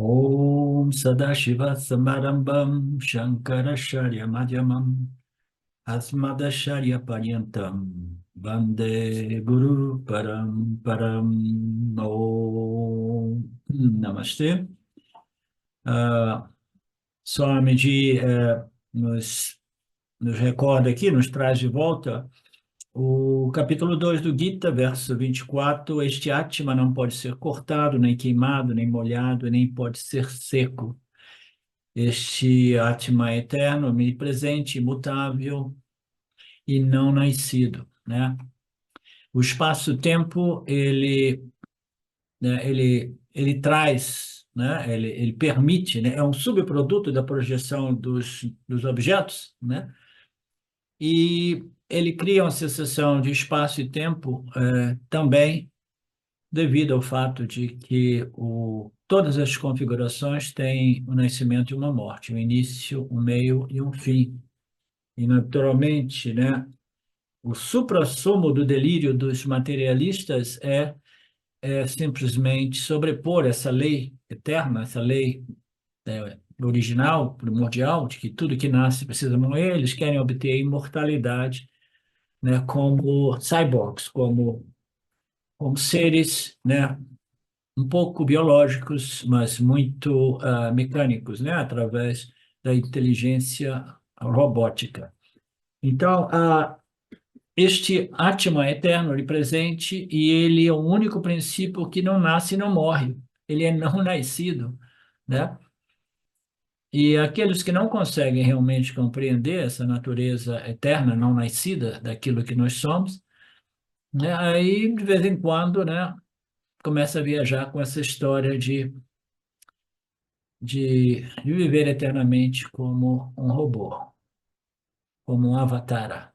Om Sadashiva Samarambam Shankaracharya Madhyamam Asmadacharya Paryantam Vande Guru Param Om Namastê. Swamiji nos recorda aqui, nos traz de volta o capítulo 2 do Gita, verso 24. Este Atma não pode ser cortado, nem queimado, nem molhado, nem pode ser seco. Este Atma é eterno, omnipresente, imutável e não nascido, né? O espaço-tempo, ele traz, né? Ele permite, né? É um subproduto da projeção dos objetos, né? E ele cria uma sensação de espaço e tempo também devido ao fato de que todas as configurações têm um nascimento e uma morte, um início, um meio e um fim. E, naturalmente, né, o suprassumo do delírio dos materialistas é simplesmente sobrepor essa lei eterna, essa lei original, primordial, de que tudo que nasce precisa morrer. Eles querem obter a imortalidade, né, como cyborgs, como seres, né, um pouco biológicos, mas muito mecânicos, né, através da inteligência robótica. Então, este Atma é eterno, onipresente, e ele é o único princípio que não nasce e não morre. Ele é não nascido, né? E aqueles que não conseguem realmente compreender essa natureza eterna, não nascida daquilo que nós somos, né? Aí, de vez em quando, né, começa a viajar com essa história de viver eternamente como um robô, como um avatar.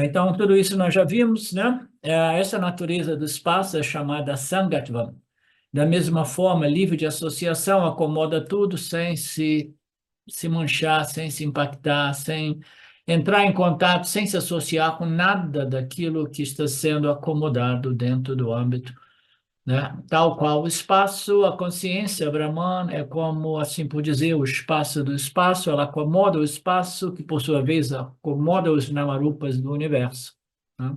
Então, tudo isso nós já vimos, né? Essa natureza do espaço é chamada Sangatvam. Da mesma forma, livre de associação, acomoda tudo sem se manchar, sem se impactar, sem entrar em contato, sem se associar com nada daquilo que está sendo acomodado dentro do âmbito, né? Tal qual o espaço, a consciência Brahman é como, assim por dizer, o espaço do espaço, ela acomoda o espaço, que por sua vez acomoda os namarupas do universo, né?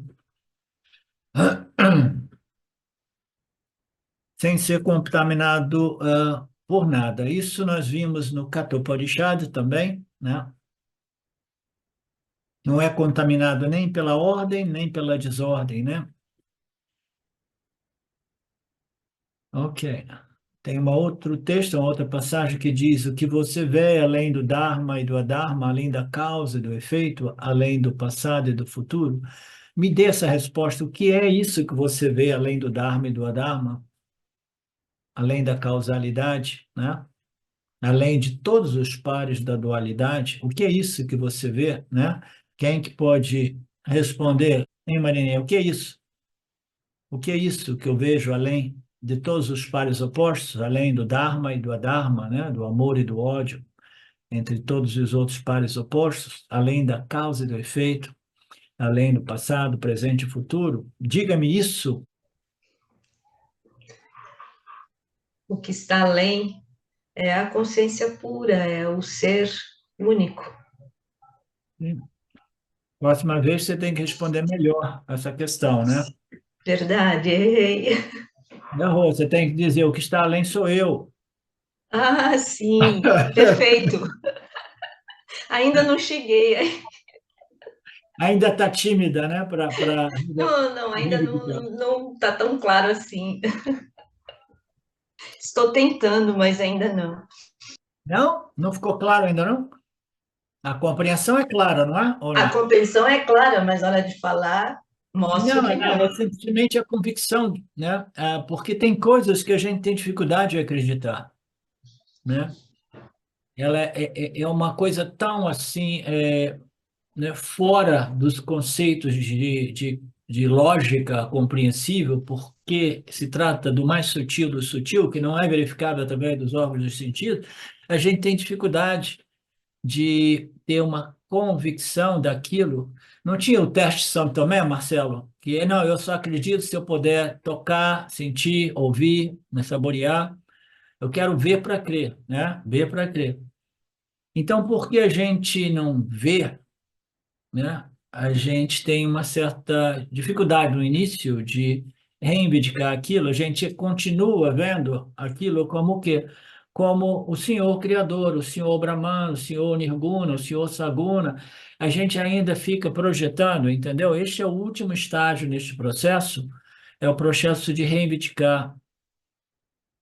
Sem ser contaminado por nada. Isso nós vimos no Kathopadishad também, né? Não é contaminado nem pela ordem, nem pela desordem, né? Ok. Tem um outro texto, uma outra passagem que diz: o que você vê além do Dharma e do Adharma, além da causa e do efeito, além do passado e do futuro. Me dê essa resposta. O que é isso que você vê além do Dharma e do Adharma, além da causalidade, né? Além de todos os pares da dualidade? O que é isso que você vê, né? Quem que pode responder, hein, Marinês? O que é isso? O que é isso que eu vejo além de todos os pares opostos, além do Dharma e do Adharma, né? Do amor e do ódio, entre todos os outros pares opostos, além da causa e do efeito, além do passado, presente e futuro? Diga-me isso. O que está além é a consciência pura, é o ser único. Próxima vez você tem que responder melhor essa questão, né? Verdade, errei. Errou, você tem que dizer: o que está além sou eu. Ah, sim, perfeito. Ainda não cheguei. Ainda está tímida, né? Não, não, ainda não está tão claro assim. Estou tentando, mas ainda não. Não? Não ficou claro ainda, não? A compreensão é clara, não é? Ou A não? compreensão é clara, mas na hora de falar, mostro Não, que não. é simplesmente a convicção, né? Porque tem coisas que a gente tem dificuldade de acreditar, né? Ela é uma coisa tão assim, né, fora dos conceitos de lógica compreensível, porque se trata do mais sutil do sutil, que não é verificado através dos órgãos dos sentidos. A gente tem dificuldade de ter uma convicção daquilo. Não tinha o teste de São Tomé, Marcelo? Que não, eu só acredito se eu puder tocar, sentir, ouvir, né, saborear. Eu quero ver para crer, né? Ver para crer. Então, por que a gente não vê, né? A gente tem uma certa dificuldade no início de reivindicar aquilo, a gente continua vendo aquilo como o quê? Como o Senhor Criador, o Senhor Brahman, o Senhor Nirguna, o Senhor Saguna. A gente ainda fica projetando, entendeu? Este é o último estágio neste processo, é o processo de reivindicar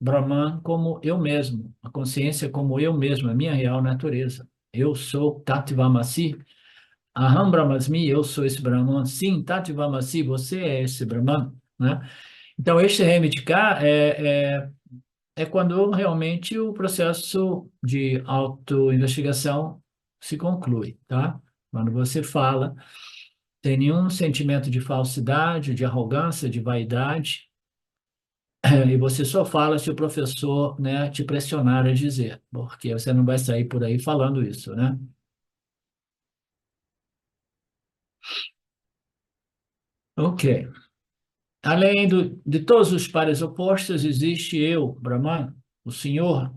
Brahman como eu mesmo, a consciência como eu mesmo, a minha real natureza. Eu sou Tatvamasi, Aham Brahmasmi, eu sou esse Brahman. Sim, Tatvamasi, você é esse Brahman, né? Então, este reivindicar é quando realmente o processo de autoinvestigação se conclui, tá? Quando você fala, tem nenhum sentimento de falsidade, de arrogância, de vaidade, e você só fala se o professor, né, te pressionar a dizer, porque você não vai sair por aí falando isso, né? Ok. Além de todos os pares opostos, existe eu, Brahman, o Senhor,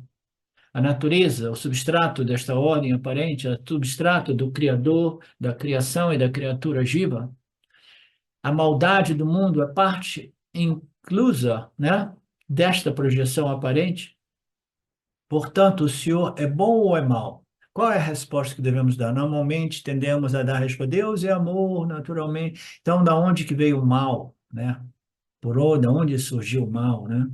a natureza, o substrato desta ordem aparente, o substrato do Criador, da criação e da criatura jiva. A maldade do mundo é parte inclusa, né, desta projeção aparente. Portanto, o Senhor é bom ou é mau? Qual é a resposta que devemos dar? Normalmente tendemos a dar a resposta, Deus é amor, naturalmente. Então, da onde que veio o mal, né? De onde surgiu o mal, né?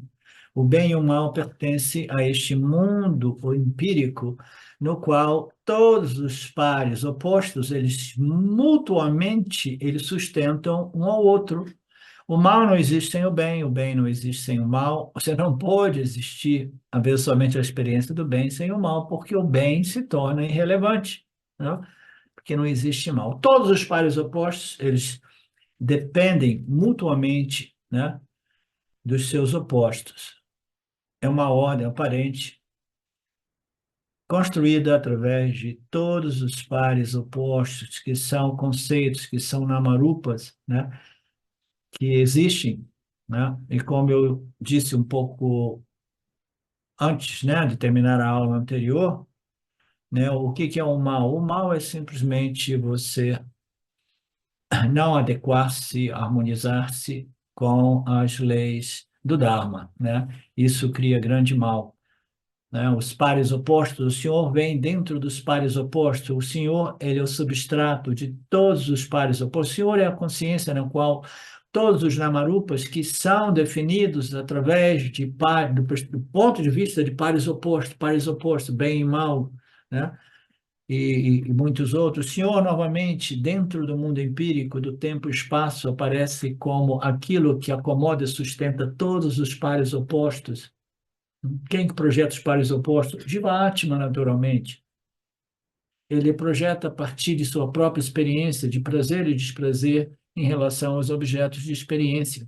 O bem e o mal pertencem a este mundo empírico, no qual todos os pares opostos, eles mutuamente, eles sustentam um ao outro. O mal não existe sem o bem não existe sem o mal. Você não pode existir, haver somente a experiência do bem sem o mal, porque o bem se torna irrelevante, né? Porque não existe mal. Todos os pares opostos, eles dependem mutuamente, né, dos seus opostos. É uma ordem aparente construída através de todos os pares opostos, que são conceitos, que são namarupas, né, que existem, né? E como eu disse um pouco antes, né, de terminar a aula anterior, né, o que que é o mal? O mal é simplesmente você não adequar-se, harmonizar-se com as leis do Dharma, né? Isso cria grande mal, né? Os pares opostos, o Senhor vem dentro dos pares opostos. O Senhor, ele é o substrato de todos os pares opostos. O Senhor é a consciência na qual todos os namarupas que são definidos através do ponto de vista de pares opostos, bem e mal, né? E muitos outros. O Senhor, novamente, dentro do mundo empírico, do tempo e espaço, aparece como aquilo que acomoda e sustenta todos os pares opostos. Quem que projeta os pares opostos? Jiva-Atma, naturalmente. Ele projeta a partir de sua própria experiência de prazer e desprazer em relação aos objetos de experiência.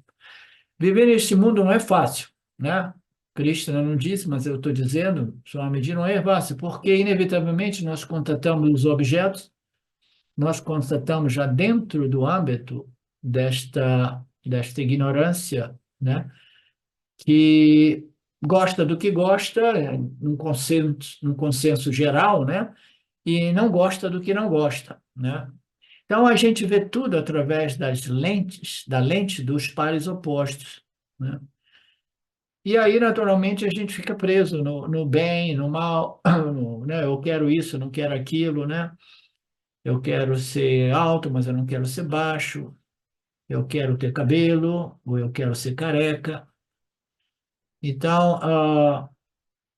Viver neste mundo não é fácil, né? Krishna não disse, mas eu estou dizendo, Swamiji, não é fácil, porque inevitavelmente nós contatamos os objetos, nós constatamos já dentro do âmbito desta ignorância, né? Que gosta do que gosta, num consenso geral, né? E não gosta do que não gosta, né? Então a gente vê tudo através da lente dos pares opostos, né? E aí, naturalmente, a gente fica preso no bem, no mal, né? Eu quero isso, não quero aquilo, né? Eu quero ser alto, mas eu não quero ser baixo. Eu quero ter cabelo, ou eu quero ser careca. Então,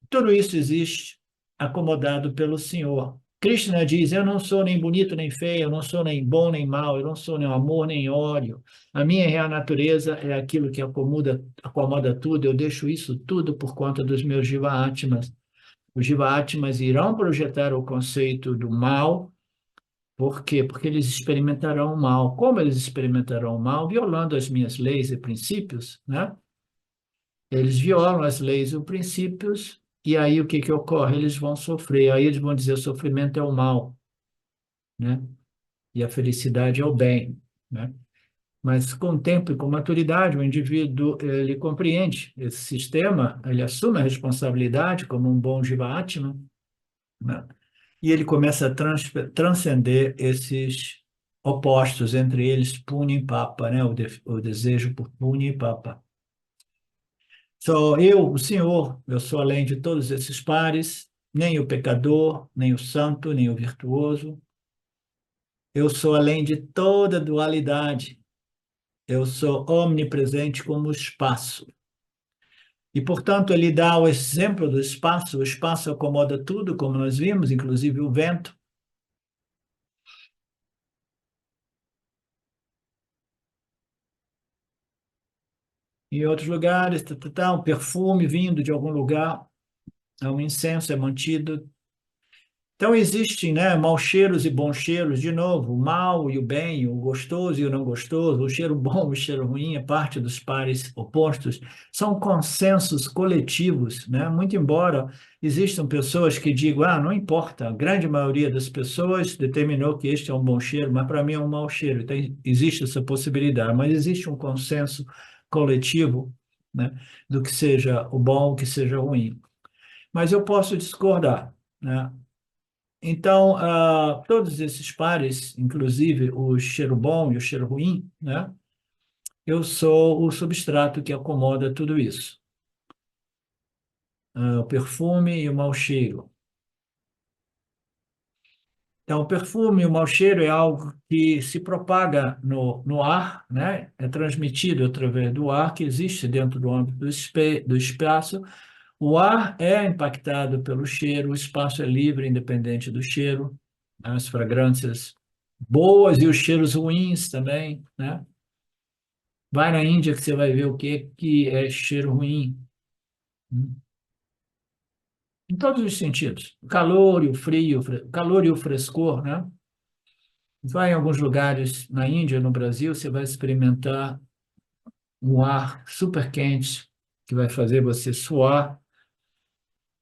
tudo isso existe acomodado pelo Senhor. Krishna diz: Eu não sou nem bonito nem feio, eu não sou nem bom nem mal, eu não sou nem amor nem ódio. A minha real natureza é aquilo que acomoda tudo, eu deixo isso tudo por conta dos meus Jiva-Atmas. Os Jiva-Atmas irão projetar o conceito do mal, por quê? Porque eles experimentarão o mal. Como eles experimentarão o mal? Violando as minhas leis e princípios, né? Eles violam as leis e os princípios, e aí o que que ocorre? Eles vão sofrer, aí eles vão dizer o sofrimento é o mal. né? E a felicidade é o bem, né? Mas com o tempo e com maturidade, o indivíduo ele compreende esse sistema, ele assume a responsabilidade como um bom Jiva-Atma, né? E ele começa a transcender esses opostos, entre eles Punya e Papa, né? O desejo por Punya e Papa. Sou eu, o Senhor, eu sou além de todos esses pares, nem o pecador, nem o santo, nem o virtuoso. Eu sou além de toda dualidade. Eu sou omnipresente como o espaço. E, portanto, ele dá o exemplo do espaço. O espaço acomoda tudo, como nós vimos, inclusive o vento. Em outros lugares, um perfume vindo de algum lugar, um incenso é mantido. Então, existem, né, maus cheiros e bons cheiros, de novo, o mal e o bem, o gostoso e o não gostoso, o cheiro bom e o cheiro ruim é parte dos pares opostos, são consensos coletivos, né? Muito embora existam pessoas que digam, não importa, a grande maioria das pessoas determinou que este é um bom cheiro, mas para mim é um mau cheiro, então, existe essa possibilidade, mas existe um consenso coletivo, né, do que seja o bom, o que seja ruim. Mas eu posso discordar, né? Então, todos esses pares, inclusive o cheiro bom e o cheiro ruim, né? Eu sou o substrato que acomoda tudo isso. O perfume e o mau cheiro. Então, o perfume e o mau cheiro é algo que se propaga no ar, né? É transmitido através do ar que existe dentro do âmbito do espaço. O ar é impactado pelo cheiro, o espaço é livre, independente do cheiro, as fragrâncias boas e os cheiros ruins também, né? Vai na Índia que você vai ver o que é cheiro ruim, né? Em todos os sentidos. O calor e o frio, o calor e o frescor, né? Vai em alguns lugares na Índia, no Brasil, você vai experimentar um ar super quente que vai fazer você suar.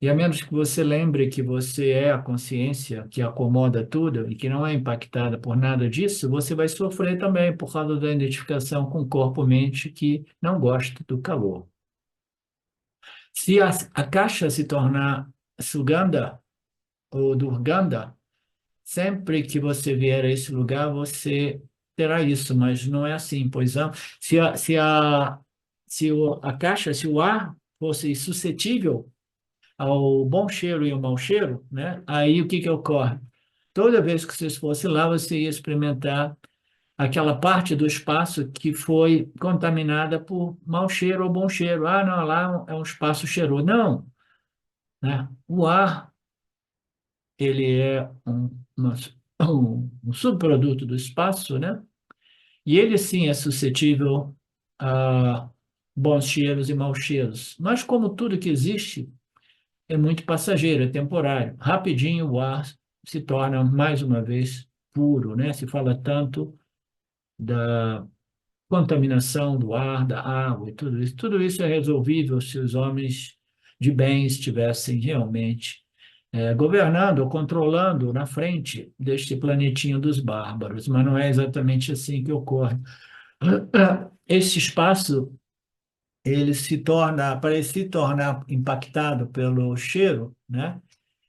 E a menos que você lembre que você é a consciência que acomoda tudo e que não é impactada por nada disso, você vai sofrer também por causa da identificação com corpo-mente que não gosta do calor. Se a caixa se tornar Suganda ou Durganda, sempre que você vier a esse lugar, você terá isso, mas não é assim, pois não. Se a caixa, se o ar fosse suscetível ao bom cheiro e ao mau cheiro, né? Aí o que que ocorre? Toda vez que você fosse lá, você ia experimentar aquela parte do espaço que foi contaminada por mau cheiro ou bom cheiro. Não, lá é um espaço cheiroso. Não, né? O ar, ele é um subproduto do espaço, né? E ele sim é suscetível a bons cheiros e maus cheiros. Mas como tudo que existe é muito passageiro, é temporário. Rapidinho o ar se torna, mais uma vez, puro, né? Se fala tanto da contaminação do ar, da água e tudo isso. Tudo isso é resolvível se os homens de bem estivessem realmente governando ou controlando na frente deste planetinho dos bárbaros, mas não é exatamente assim que ocorre. Este espaço ele se torna, para ele se tornar impactado pelo cheiro, né?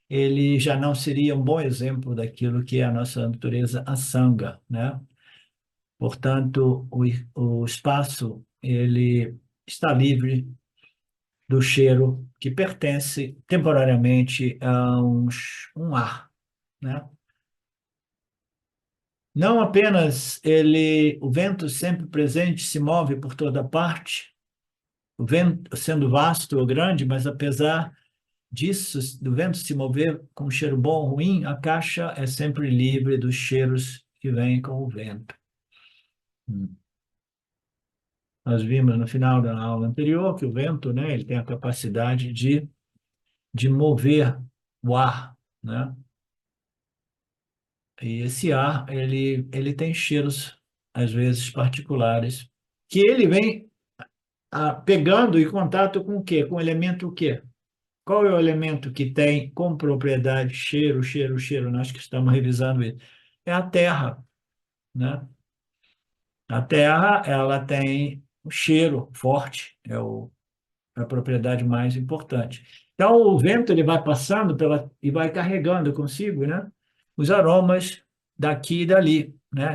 Ele já não seria um bom exemplo daquilo que é a nossa natureza assanga, né? Portanto, o espaço ele está livre do cheiro que pertence temporariamente a um ar, né? Não apenas o vento sempre presente se move por toda parte, o vento sendo vasto ou grande, mas apesar disso, do vento se mover com cheiro bom ou ruim, a caixa é sempre livre dos cheiros que vêm com o vento. Nós vimos no final da aula anterior que o vento, né, ele tem a capacidade de mover o ar, né? E esse ar, ele tem cheiros, às vezes, particulares, que ele vem pegando em contato com o quê? Com o elemento o quê? Qual é o elemento que tem como propriedade cheiro, cheiro, cheiro? Nós que estamos revisando isso. é a terra, né? A terra, ela tem um cheiro forte, é a propriedade mais importante. Então, o vento ele vai passando e vai carregando consigo, né, os aromas daqui e dali, né?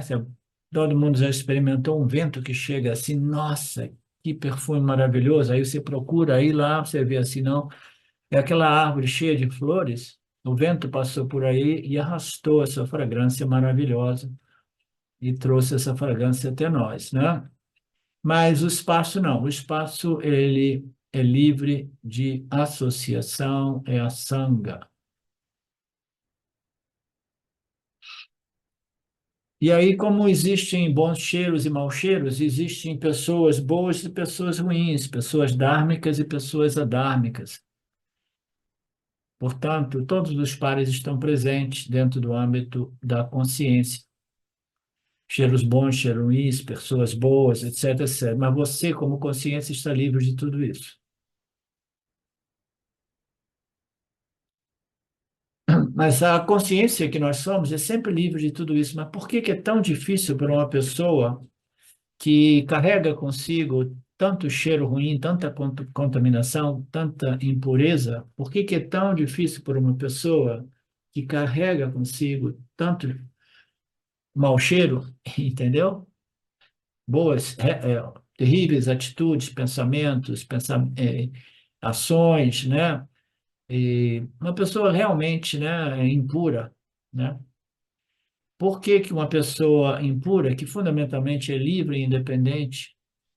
Todo mundo já experimentou um vento que chega assim, nossa, que perfume maravilhoso. Aí você procura, aí lá você vê assim, não, é aquela árvore cheia de flores. O vento passou por aí e arrastou essa fragrância maravilhosa e trouxe essa fragrância até nós, né? Mas o espaço não. O espaço ele é livre de associação, é a sanga. E aí, como existem bons cheiros e maus cheiros, existem pessoas boas e pessoas ruins, pessoas dármicas e pessoas adármicas. Portanto, todos os pares estão presentes dentro do âmbito da consciência. Cheiros bons, cheiros ruins, pessoas boas, etc, etc. Mas você, como consciência, está livre de tudo isso. Mas a consciência que nós somos é sempre livre de tudo isso. Mas por que que é tão difícil para uma pessoa que carrega consigo tanto cheiro ruim, tanta contaminação, tanta impureza? Por que que é tão difícil para uma pessoa que carrega consigo tanto mau cheiro, entendeu? Boas, terríveis atitudes, pensamentos, ações, né? E uma pessoa realmente, né, impura, né? Por que que uma pessoa impura, que fundamentalmente é livre e independente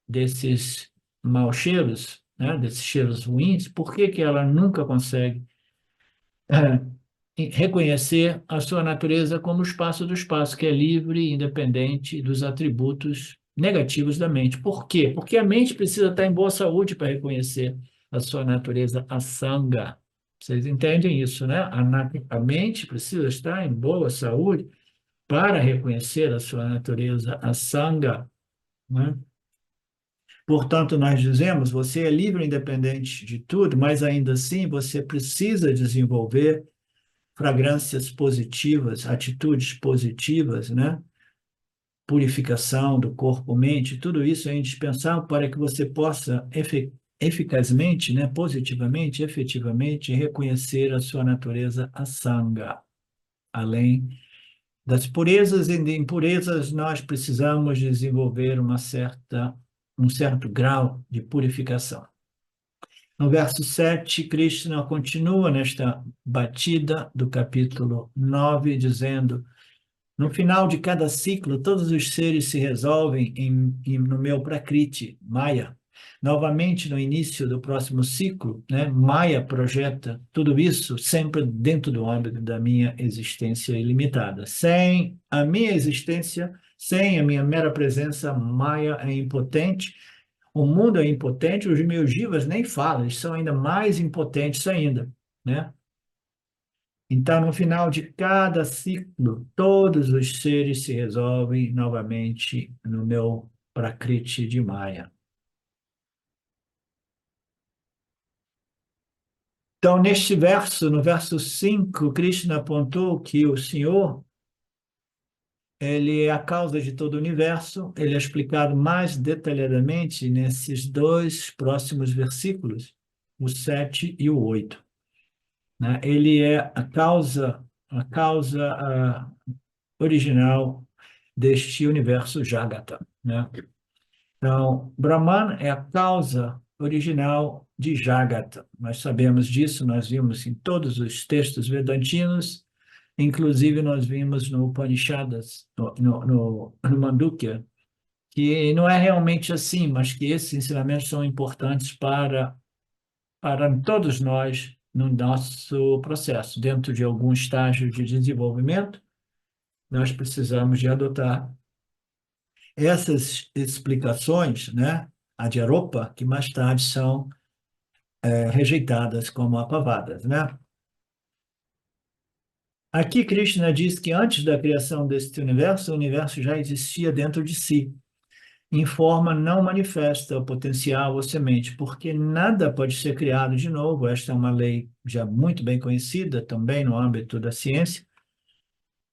desses maus cheiros, né, desses cheiros ruins, por que que ela nunca consegue reconhecer a sua natureza como o espaço do espaço, que é livre e independente dos atributos negativos da mente? Por quê? Porque a mente precisa estar em boa saúde para reconhecer a sua natureza asanga. Vocês entendem isso, né? A mente precisa estar em boa saúde para reconhecer a sua natureza asanga, né? Portanto, nós dizemos, você é livre e independente de tudo, mas ainda assim você precisa desenvolver fragrâncias positivas, atitudes positivas, né? Purificação do corpo, mente, tudo isso é indispensável para que você possa eficazmente, né? Positivamente, efetivamente reconhecer a sua natureza asanga. Além das purezas e de impurezas, nós precisamos desenvolver um certo grau de purificação. No verso 7, Krishna continua nesta batida do capítulo 9, dizendo: no final de cada ciclo, todos os seres se resolvem no meu Prakriti, Maya. Novamente, no início do próximo ciclo, né, Maya projeta tudo isso sempre dentro do âmbito da minha existência ilimitada. Sem a minha existência, sem a minha mera presença, Maya é impotente, o mundo é impotente, os meus jivas nem falam, eles são ainda mais impotentes ainda, né? Então, no final de cada ciclo, todos os seres se resolvem novamente no meu Prakriti de Maya. Então, neste verso, no verso 5, Krishna apontou que o Senhor, ele é a causa de todo o universo. Ele é explicado mais detalhadamente nesses dois próximos versículos, o 7 e o 8, né? Ele é a causa original deste universo Jagata, né? Então, Brahman é a causa original de Jagata. Nós sabemos disso, nós vimos em todos os textos vedantinos, inclusive nós vimos no Upanishadas, no Mandukya, que não é realmente assim, mas que esses ensinamentos são importantes para todos nós no nosso processo. Dentro de algum estágio de desenvolvimento, nós precisamos de adotar essas explicações, né, a de Aropa, que mais tarde são rejeitadas como apavadas, né? Aqui Krishna diz que antes da criação deste universo, o universo já existia dentro de si, em forma não manifesta, potencial ou semente, porque nada pode ser criado de novo. Esta é uma lei já muito bem conhecida também no âmbito da ciência.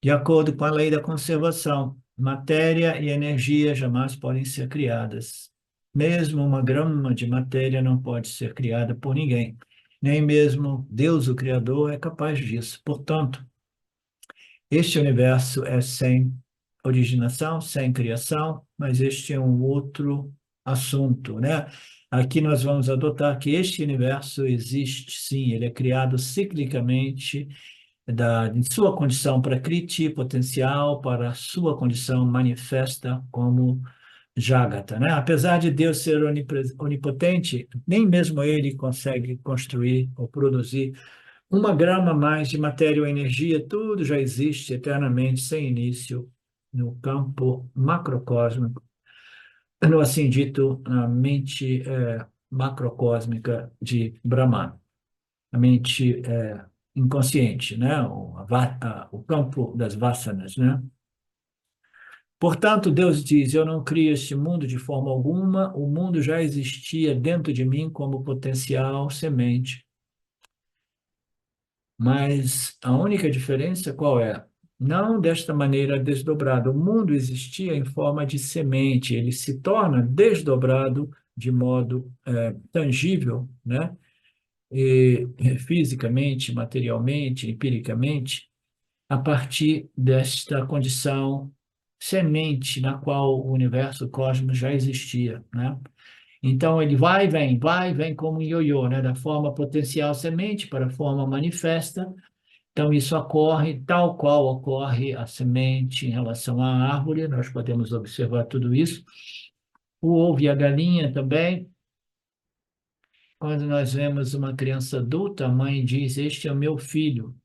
De acordo com a lei da conservação, matéria e energia jamais podem ser criadas. Mesmo uma grama de matéria não pode ser criada por ninguém. Nem mesmo Deus, o Criador, é capaz disso. Portanto, este universo é sem originação, sem criação, mas este é um outro assunto, né? Aqui nós vamos adotar que este universo existe, sim, ele é criado ciclicamente de sua condição prakriti, potencial, para a sua condição manifesta como Jagata, né? Apesar de Deus ser onipotente, nem mesmo ele consegue construir ou produzir uma grama a mais de matéria ou energia, tudo já existe eternamente, sem início, no campo macrocósmico, no assim dito, na mente macrocósmica de Brahman, a mente inconsciente, né? O campo das vasanas, né? Portanto, Deus diz: Eu não crio este mundo de forma alguma, o mundo já existia dentro de mim como potencial semente. Mas a única diferença qual é? Não desta maneira desdobrada. O mundo existia em forma de semente, ele se torna desdobrado de modo tangível, né? Fisicamente, materialmente, empiricamente, a partir desta condição semente na qual o universo, o cosmos já existia, né? Então ele vai e vem como um ioiô, né? Da forma potencial semente para a forma manifesta. Então isso ocorre tal qual ocorre a semente em relação à árvore, nós podemos observar tudo isso. O ovo e a galinha também. Quando nós vemos uma criança adulta, a mãe diz: Este é o meu filho.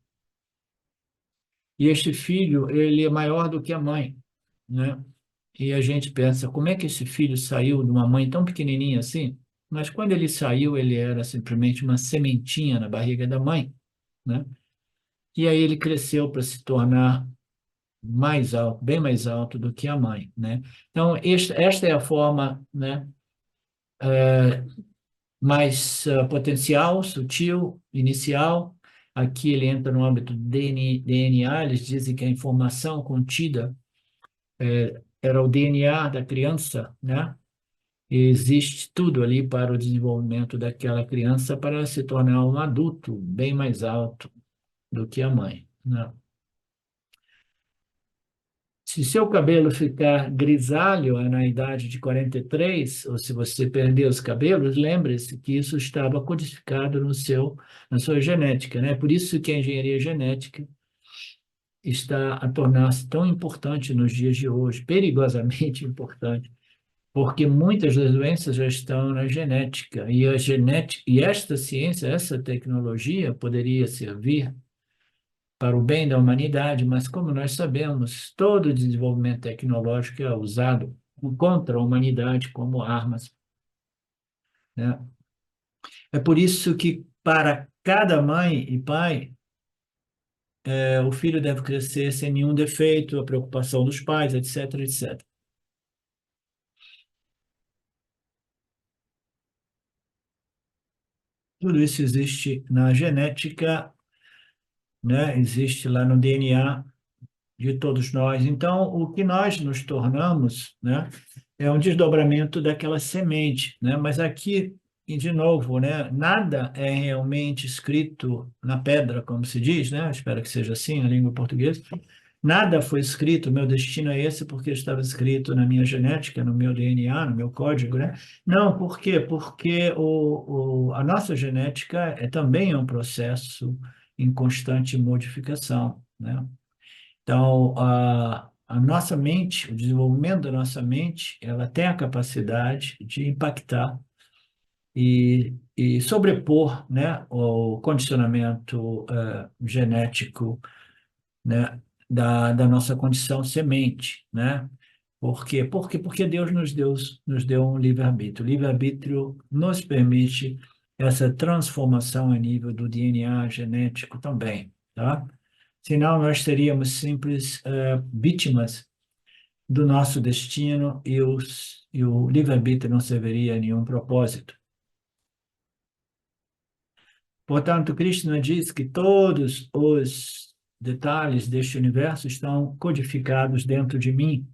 E este filho, ele é maior do que a mãe, né? E a gente pensa, como é que esse filho saiu de uma mãe tão pequenininha assim? Mas quando ele saiu, ele era simplesmente uma sementinha na barriga da mãe, né? E aí ele cresceu para se tornar mais alto, bem mais alto do que a mãe, né? Então, esta é a forma, né, mais potencial, sutil, inicial. Aqui ele entra no âmbito do DNA, eles dizem que a informação contida era o DNA da criança, né? E existe tudo ali para o desenvolvimento daquela criança para se tornar um adulto bem mais alto do que a mãe, né? Se seu cabelo ficar grisalho na idade de 43, ou se você perder os cabelos, lembre-se que isso estava codificado na sua genética, né? Por isso que a engenharia genética está a tornar-se tão importante nos dias de hoje, perigosamente importante, porque muitas das doenças já estão na genética, e a genética, e esta ciência, essa tecnologia poderia servir para o bem da humanidade, mas como nós sabemos, todo o desenvolvimento tecnológico é usado contra a humanidade como armas, né? É por isso que para cada mãe e pai, o filho deve crescer sem nenhum defeito, a preocupação dos pais, etc, etc. Tudo isso existe na genética, né? Existe lá no DNA de todos nós. Então, o que nós nos tornamos, né, é um desdobramento daquela semente, né? Mas aqui, e de novo, né, nada é realmente escrito na pedra, como se diz, né? Espero que seja assim na língua portuguesa. Nada foi escrito, meu destino é esse porque estava escrito na minha genética, no meu DNA, no meu código, né? Não, por quê? Porque a nossa genética também é um processo em constante modificação, né? Então, a nossa mente, o desenvolvimento da nossa mente, ela tem a capacidade de impactar e sobrepor, né, o condicionamento genético, né, da nossa condição semente, né? Por quê? Porque Deus nos deu um livre-arbítrio. O livre-arbítrio nos permite essa transformação a nível do DNA genético também, tá? Senão nós seríamos simples vítimas do nosso destino e o livre-arbítrio não serviria a nenhum propósito. Portanto, Krishna diz que todos os detalhes deste universo estão codificados dentro de mim.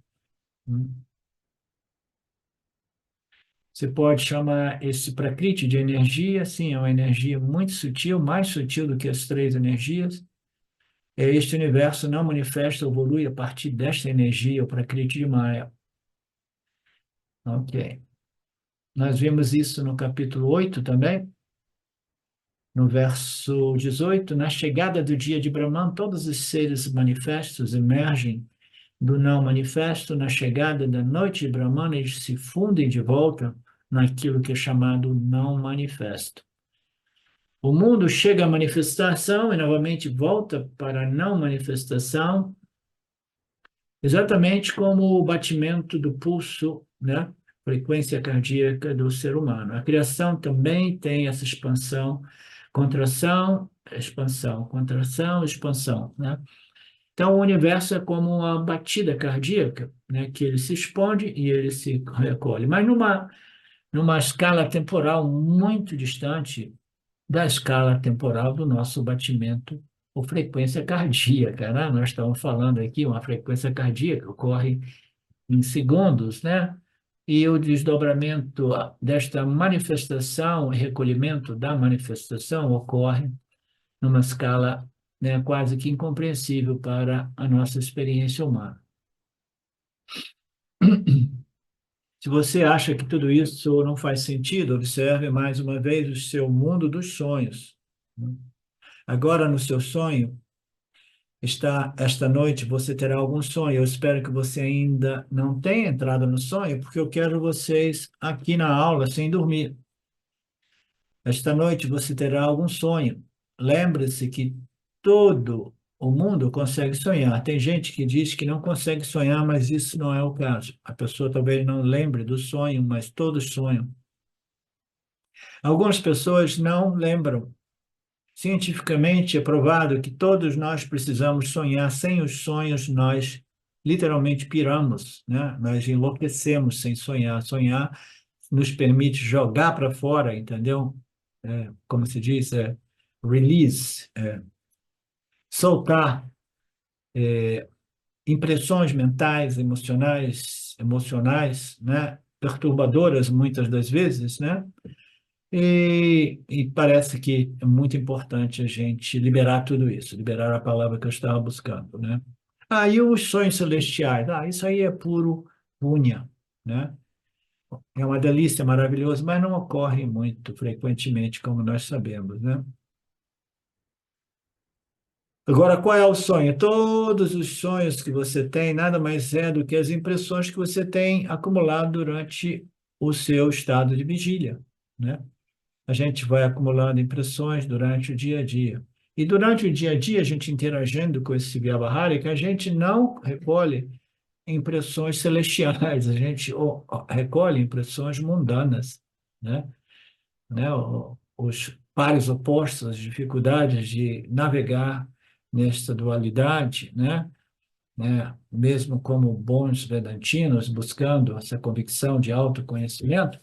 Você pode chamar esse Prakriti de energia, sim, é uma energia muito sutil, mais sutil do que as três energias. Este universo não manifesta, evolui a partir desta energia, o Prakriti de Maya. Ok. Nós vimos isso no capítulo 8 também, no verso 18. Na chegada do dia de Brahman, todos os seres manifestos emergem do não manifesto. Na chegada da noite de Brahman, eles se fundem de volta naquilo que é chamado não manifesto. O mundo chega à manifestação e novamente volta para a não manifestação, exatamente como o batimento do pulso, né? Frequência cardíaca do ser humano. A criação também tem essa expansão, contração, expansão, contração, expansão, né? Então, o universo é como uma batida cardíaca, né? Que ele se expande e ele se recolhe. Mas numa escala temporal muito distante da escala temporal do nosso batimento ou frequência cardíaca, né? Nós estamos falando aqui, uma frequência cardíaca ocorre em segundos, né? E o desdobramento desta manifestação, recolhimento da manifestação ocorre numa escala, né, quase que incompreensível para a nossa experiência humana. Se você acha que tudo isso não faz sentido, observe mais uma vez o seu mundo dos sonhos. Agora, no seu sonho, esta noite você terá algum sonho. Eu espero que você ainda não tenha entrado no sonho, porque eu quero vocês aqui na aula sem dormir. Esta noite você terá algum sonho. Lembre-se que todo o mundo consegue sonhar. Tem gente que diz que não consegue sonhar, mas isso não é o caso. A pessoa talvez não lembre do sonho, mas todos sonham. Algumas pessoas não lembram. Cientificamente é provado que todos nós precisamos sonhar. Sem os sonhos, nós literalmente piramos, né? Nós enlouquecemos sem sonhar. Sonhar nos permite jogar para fora, entendeu? Como se diz, release, soltar impressões mentais, emocionais, né? Perturbadoras muitas das vezes, né? E parece que é muito importante a gente liberar tudo isso, liberar a palavra que eu estava buscando, né? E os sonhos celestiais, isso aí é puro punha, né? É uma delícia, maravilhoso, mas não ocorre muito frequentemente, como nós sabemos, né? Agora, qual é o sonho? Todos os sonhos que você tem nada mais é do que as impressões que você tem acumulado durante o seu estado de vigília, né? A gente vai acumulando impressões durante o dia a dia. E durante o dia a dia, a gente interagindo com esse Vyavahárika, a gente não recolhe impressões celestiais, a gente recolhe impressões mundanas, né? Os pares opostos, as dificuldades de navegar nesta dualidade, né? Mesmo como bons vedantinos, buscando essa convicção de autoconhecimento,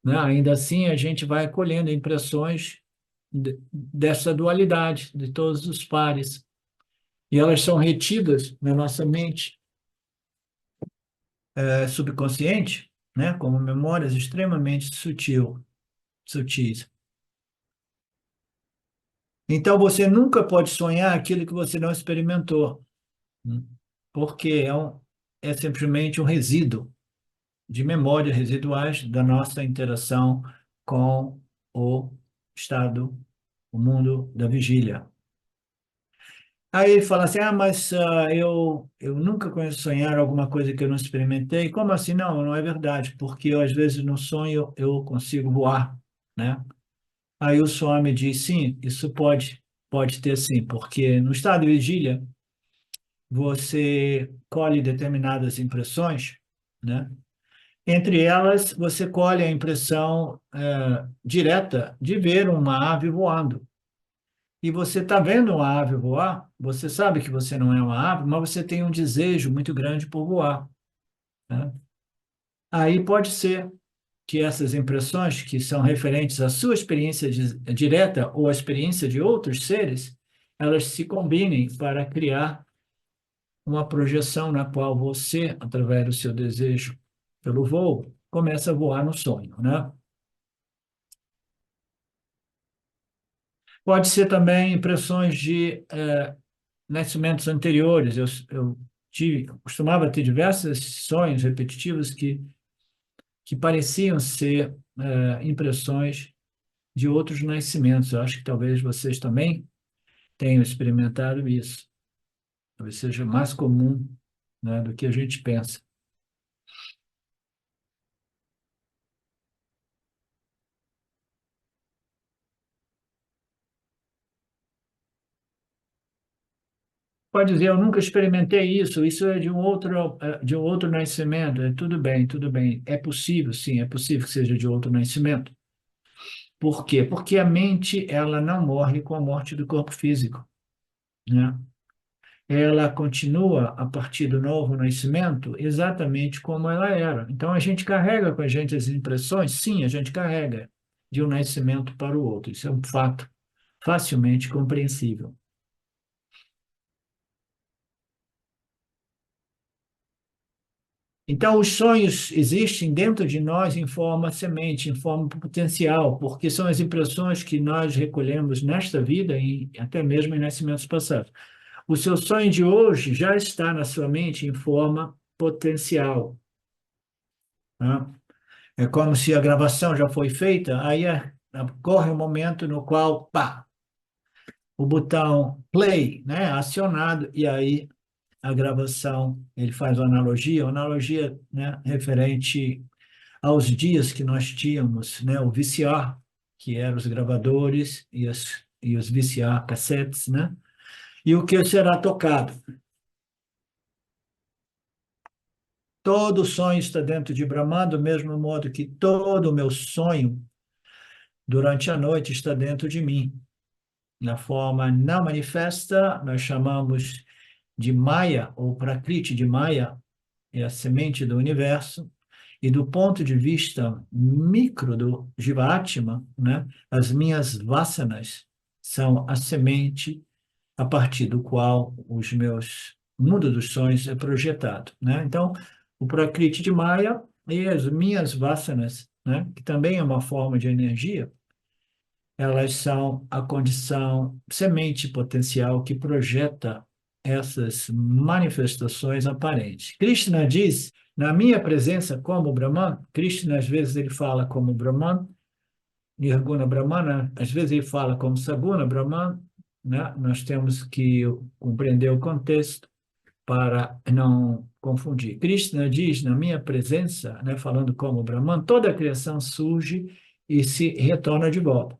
né? Ainda assim, a gente vai colhendo impressões dessa dualidade, de todos os pares. E elas são retidas na nossa mente subconsciente, né? Como memórias extremamente sutis. Então, você nunca pode sonhar aquilo que você não experimentou, né? Porque é simplesmente um resíduo de memórias residuais da nossa interação com o estado, o mundo da vigília. Aí ele fala assim, mas eu nunca conheço sonhar alguma coisa que eu não experimentei. Como assim? Não, não é verdade, porque eu, às vezes no sonho eu consigo voar, né? Aí o Swami diz, sim, isso pode ter sim, porque no estado de vigília você colhe determinadas impressões, né? Entre elas, você colhe a impressão direta de ver uma ave voando. E você está vendo uma ave voar, você sabe que você não é uma ave, mas você tem um desejo muito grande por voar, né? Aí pode ser que essas impressões, que são referentes à sua experiência direta ou à experiência de outros seres, elas se combinem para criar uma projeção na qual você, através do seu desejo pelo voo, começa a voar no sonho, né? Pode ser também impressões de nascimentos anteriores. Eu costumava ter diversos sonhos repetitivos que pareciam ser impressões de outros nascimentos. Eu acho que talvez vocês também tenham experimentado isso. Talvez seja mais comum, né, do que a gente pensa. Pode dizer, eu nunca experimentei isso, isso é de um outro nascimento. Tudo bem, tudo bem. É possível, sim, é possível que seja de outro nascimento. Por quê? Porque a mente, ela não morre com a morte do corpo físico, né? Ela continua, a partir do novo nascimento, exatamente como ela era. Então, a gente carrega com a gente as impressões? Sim, a gente carrega de um nascimento para o outro. Isso é um fato facilmente compreensível. Então, os sonhos existem dentro de nós em forma semente, em forma potencial, porque são as impressões que nós recolhemos nesta vida e até mesmo em nascimentos passados. O seu sonho de hoje já está na sua mente em forma potencial, né? É como se a gravação já foi feita, aí ocorre um momento no qual, pá, o botão play, né, acionado, e aí a gravação, ele faz uma analogia, né, referente aos dias que nós tínhamos, né, o VCR, que eram os gravadores e os VCR cassetes, né, e o que será tocado. Todo sonho está dentro de Brahman, do mesmo modo que todo o meu sonho durante a noite está dentro de mim. Na forma não manifesta, nós chamamos de Maya, ou Prakriti de Maya, é a semente do universo, e do ponto de vista micro do Jivatma, né, as minhas vasanas são a semente a partir do qual os meus mundo dos sonhos é projetado, né? Então, o Prakriti de Maya e as minhas vasanas, né, que também é uma forma de energia, elas são a condição semente potencial que projeta essas manifestações aparentes. Krishna diz, na minha presença como Brahman, Krishna às vezes ele fala como Brahman, Nirguna Brahmana, às vezes ele fala como Saguna Brahman, né? Nós temos que compreender o contexto para não confundir. Krishna diz, na minha presença, né, falando como Brahman, toda a criação surge e se retorna de volta.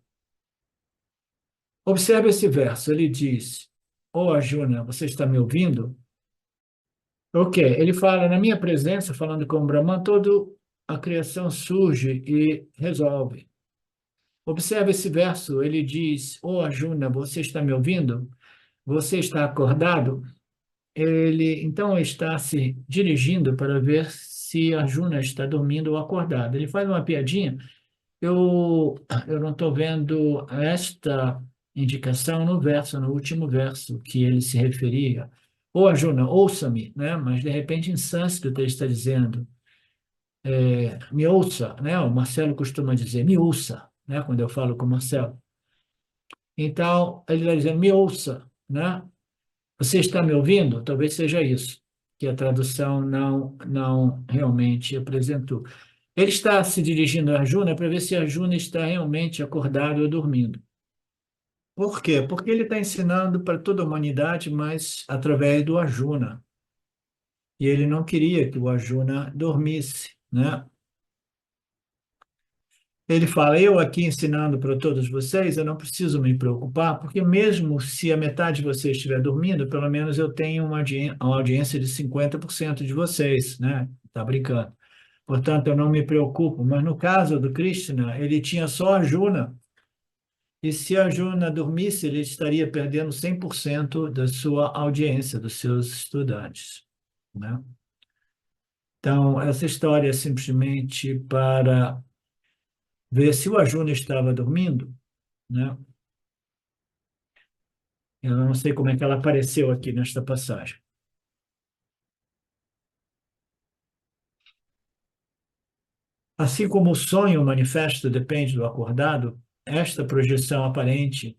Observe esse verso, ele diz, ô Arjuna, você está me ouvindo? Ok, ele fala, na minha presença, falando como Brahman, toda a criação surge e resolve. Observe esse verso, ele diz, ô Arjuna, você está me ouvindo? Você está acordado? Ele então está se dirigindo para ver se Arjuna está dormindo ou acordado. Ele faz uma piadinha. Eu não estou vendo esta indicação no verso, no último verso, que ele se referia. Ô Arjuna, ouça-me, né? Mas de repente em sânscrito ele está dizendo, me ouça, né? O Marcelo costuma dizer, me ouça, né? Quando eu falo com o Marcelo. Então, ele está dizendo, me ouça, né? Você está me ouvindo? Talvez seja isso, que a tradução não realmente apresentou. Ele está se dirigindo a Arjuna para ver se Arjuna está realmente acordado ou dormindo. Por quê? Porque ele está ensinando para toda a humanidade, mas através do Arjuna. E ele não queria que o Arjuna dormisse, né? Ele fala, eu aqui ensinando para todos vocês, eu não preciso me preocupar, porque mesmo se a metade de vocês estiver dormindo, pelo menos eu tenho uma audiência de 50% de vocês, né? Tá brincando. Portanto, eu não me preocupo. Mas no caso do Krishna, ele tinha só Arjuna. E se Arjuna dormisse, ele estaria perdendo 100% da sua audiência, dos seus estudantes, né? Então, essa história é simplesmente para ver se o Arjuna estava dormindo, né? Eu não sei como é que ela apareceu aqui nesta passagem. Assim como o sonho manifesto depende do acordado, esta projeção aparente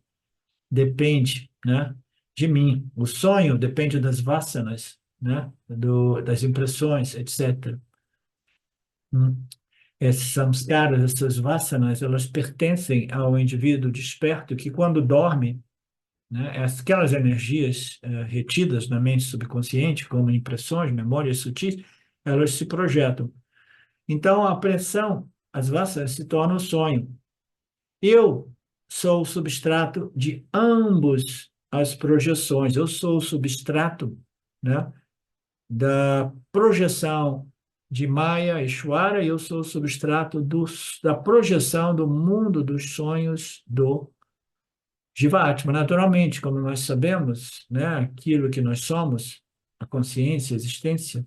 depende, né, de mim. O sonho depende das vasanas, né, das impressões, etc. Hum. Esses samskaras, essas vasanas, elas pertencem ao indivíduo desperto que, quando dorme, né, aquelas energias retidas na mente subconsciente, como impressões, memórias sutis, elas se projetam. Então, a pressão, as vasanas se tornam sonho. Eu sou o substrato de ambos as projeções. Eu sou o substrato, né, da projeção de Maya e Ishvara, e eu sou o substrato da projeção do mundo dos sonhos do Jivatma. Naturalmente, como nós sabemos, né, aquilo que nós somos, a consciência, a existência,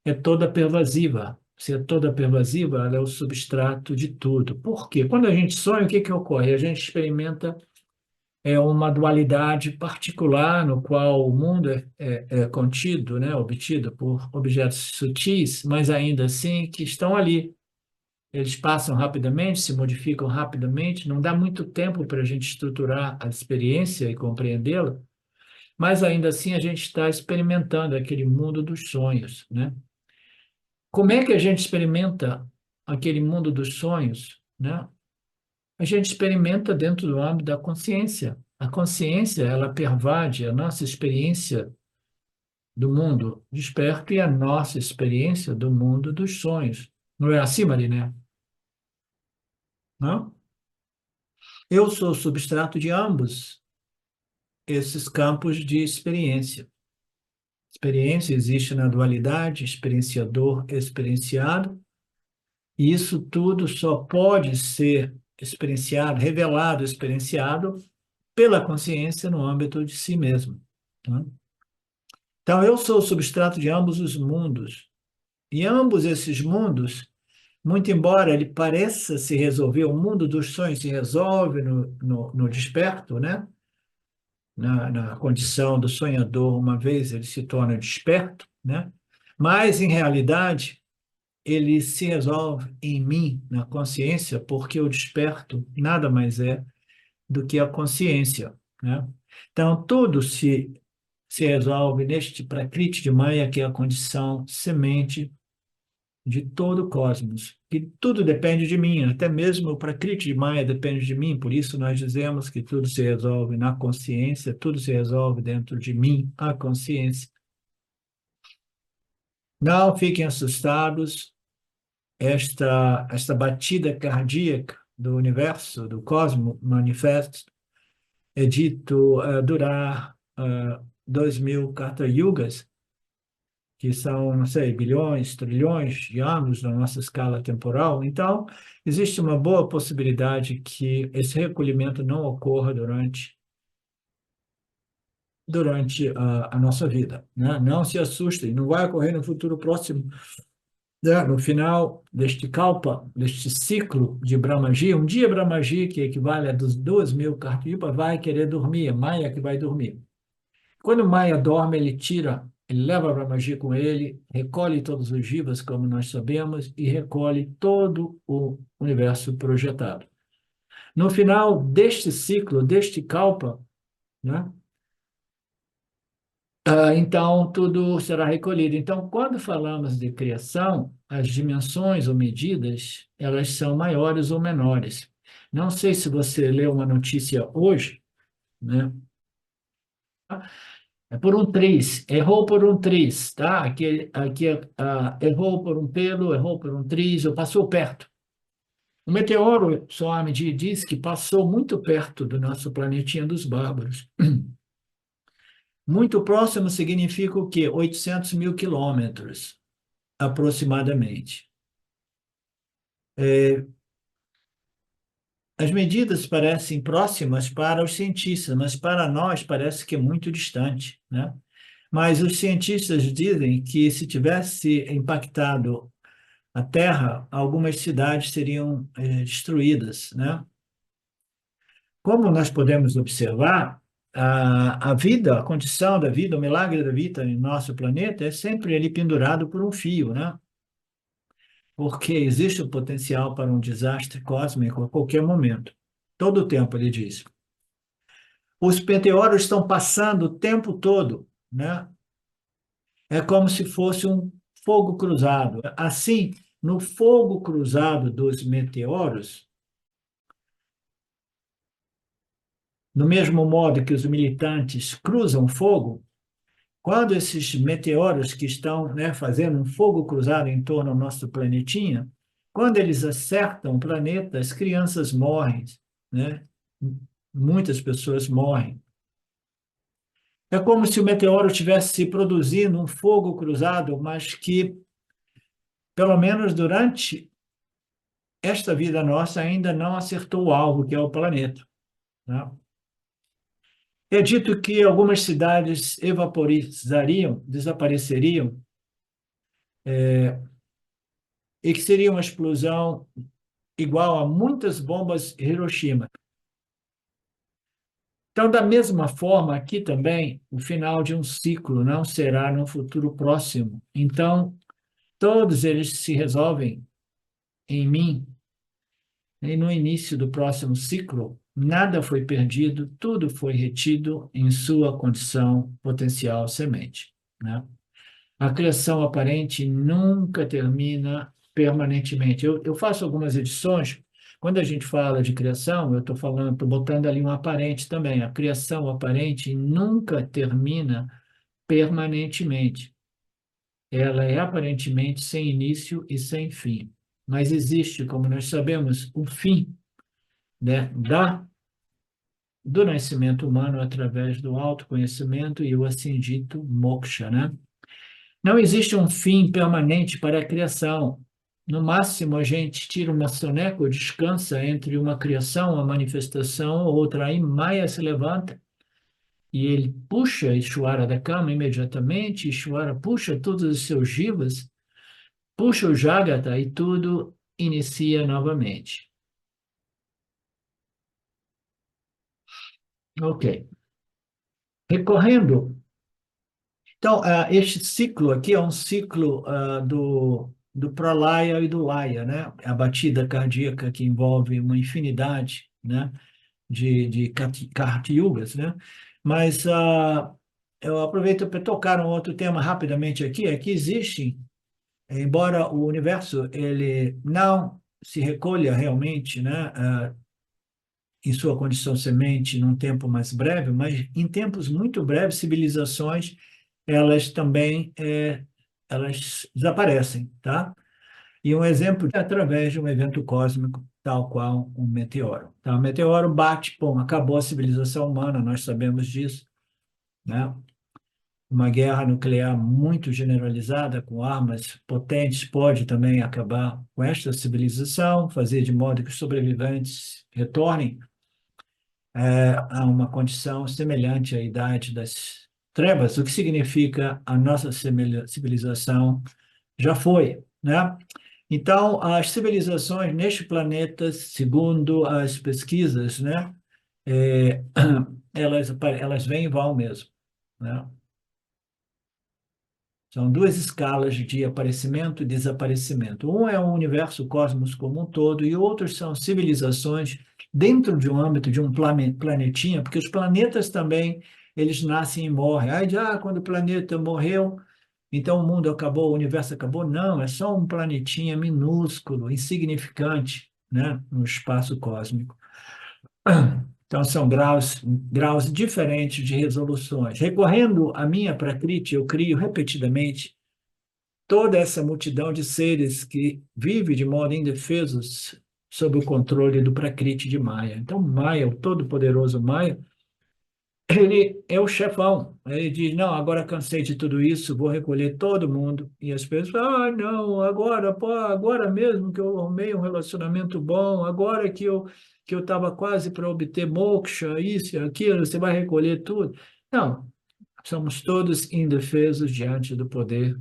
é toda pervasiva. Se é toda pervasiva, ela é o substrato de tudo. Por quê? Quando a gente sonha, o que que ocorre? A gente experimenta uma dualidade particular no qual o mundo é contido, né, obtido por objetos sutis, mas ainda assim que estão ali. Eles passam rapidamente, se modificam rapidamente, não dá muito tempo para a gente estruturar a experiência e compreendê-la, mas ainda assim a gente está experimentando aquele mundo dos sonhos, né? Como é que a gente experimenta aquele mundo dos sonhos, né? A gente experimenta dentro do âmbito da consciência. A consciência, ela pervade a nossa experiência do mundo desperto e a nossa experiência do mundo dos sonhos. Não é assim, Mariné? Não? Eu sou substrato de ambos esses campos de experiência. Experiência existe na dualidade, experienciador, experienciado, e isso tudo só pode ser experienciado, revelado, experienciado pela consciência no âmbito de si mesmo. Né? Então, eu sou o substrato de ambos os mundos. E ambos esses mundos, muito embora ele pareça se resolver, o mundo dos sonhos se resolve no desperto, né? Na condição do sonhador, uma vez ele se torna desperto, né? Mas, em realidade, ele se resolve em mim, na consciência, porque o desperto nada mais é do que a consciência, né? Então, tudo se resolve neste Prakriti de Maya, que é a condição semente de todo o cosmos. E tudo depende de mim, até mesmo o Prakriti de Maya depende de mim, por isso nós dizemos que tudo se resolve na consciência, tudo se resolve dentro de mim, a consciência. Não fiquem assustados, esta batida cardíaca do universo, do cosmos manifesto, é dito durar 2000 Kata Yugas, que são, não sei, bilhões, trilhões de anos na nossa escala temporal. Então, existe uma boa possibilidade que esse recolhimento não ocorra durante a nossa vida, né? Não se assustem, não vai ocorrer no futuro próximo, né? No final deste kalpa, deste ciclo de Brahmaji, um dia Brahmaji, que equivale a dos 2000 Kartyupa, vai querer dormir, é Maya que vai dormir. Quando Maya dorme, ele leva a Brahmaji com ele, recolhe todos os jivas, como nós sabemos, e recolhe todo o universo projetado. No final deste ciclo, deste kalpa, né, então tudo será recolhido. Então, quando falamos de criação, as dimensões ou medidas, elas são maiores ou menores. Não sei se você leu uma notícia hoje, né? É por um triz, errou por um triz, tá? Aqui errou por um pelo, errou por um triz, ou passou perto. O meteoro, Swami diz que passou muito perto do nosso planetinha dos bárbaros. Muito próximo significa o quê? 800 mil quilômetros, aproximadamente. As medidas parecem próximas para os cientistas, mas para nós parece que é muito distante, né? Mas os cientistas dizem que se tivesse impactado a Terra, algumas cidades seriam destruídas, né? Como nós podemos observar, a vida, a condição da vida, o milagre da vida em nosso planeta é sempre ele pendurado por um fio, né? Porque existe o potencial para um desastre cósmico a qualquer momento. Todo o tempo, ele diz. Os meteoros estão passando o tempo todo, né? É como se fosse um fogo cruzado. Assim, no fogo cruzado dos meteoros, no mesmo modo que os militantes cruzam fogo, quando esses meteoros que estão, né, fazendo um fogo cruzado em torno do nosso planetinha, quando eles acertam o planeta, as crianças morrem, né? Muitas pessoas morrem. É como se o meteoro estivesse produzindo um fogo cruzado, mas que, pelo menos durante esta vida nossa, ainda não acertou o alvo, que é o planeta, né? É dito que algumas cidades evaporizariam, desapareceriam, e que seria uma explosão igual a muitas bombas Hiroshima. Então, da mesma forma, aqui também, o final de um ciclo não será no futuro próximo. Então, todos eles se resolvem em mim, e no início do próximo ciclo, nada foi perdido, tudo foi retido em sua condição potencial semente, né? A criação aparente nunca termina permanentemente. Eu faço algumas edições. Quando a gente fala de criação, eu estou falando, estou botando ali um aparente também. A criação aparente nunca termina permanentemente. Ela é aparentemente sem início e sem fim. Mas existe, como nós sabemos, um fim, né, do nascimento humano através do autoconhecimento e o assim dito moksha, né? Não existe um fim permanente para a criação. No máximo, a gente tira uma soneca ou descansa entre uma criação, uma manifestação, outra. Aí Maia se levanta e ele puxa Ishvara da cama imediatamente. Ishvara puxa todos os seus jivas, puxa o Jagata e tudo inicia novamente. Ok. Recorrendo. Então, este ciclo aqui é um ciclo do Pralaya e do Laya, né? A batida cardíaca que envolve uma infinidade, né, de Karti Yugas, né? Mas eu aproveito para tocar um outro tema rapidamente aqui, é que existe, embora o universo ele não se recolha realmente, né, em sua condição semente num tempo mais breve, mas em tempos muito breves, civilizações, elas também elas desaparecem, tá? E um exemplo é através de um evento cósmico, tal qual um meteoro. Tá? O meteoro bate, pum, acabou a civilização humana, nós sabemos disso, né? Uma guerra nuclear muito generalizada, com armas potentes, pode também acabar com esta civilização, fazer de modo que os sobreviventes retornem a uma condição semelhante à idade das trevas, o que significa a nossa civilização já foi, né? Então, as civilizações neste planeta, segundo as pesquisas, né, é, elas vêm e vão mesmo, né? São duas escalas de aparecimento e desaparecimento. Um é o universo, o cosmos como um todo, e outros são civilizações dentro de um âmbito de um planetinha, porque os planetas também, eles nascem e morrem. Aí, quando o planeta morreu, então o mundo acabou, o universo acabou. Não, é só um planetinha minúsculo, insignificante, né, no espaço cósmico. Então, são graus diferentes de resoluções. Recorrendo à minha Prakriti, eu crio repetidamente toda essa multidão de seres que vive de modo indefesos sob o controle do Prakriti de Maya. Então, Maya, o todo-poderoso Maya, ele é o chefão. Ele diz, não, agora cansei de tudo isso, vou recolher todo mundo. E as pessoas, não, agora, pô, agora mesmo que eu arrumei um relacionamento bom, agora que eu estava quase para obter moksha, isso e aquilo, você vai recolher tudo. Não, somos todos indefesos diante do poder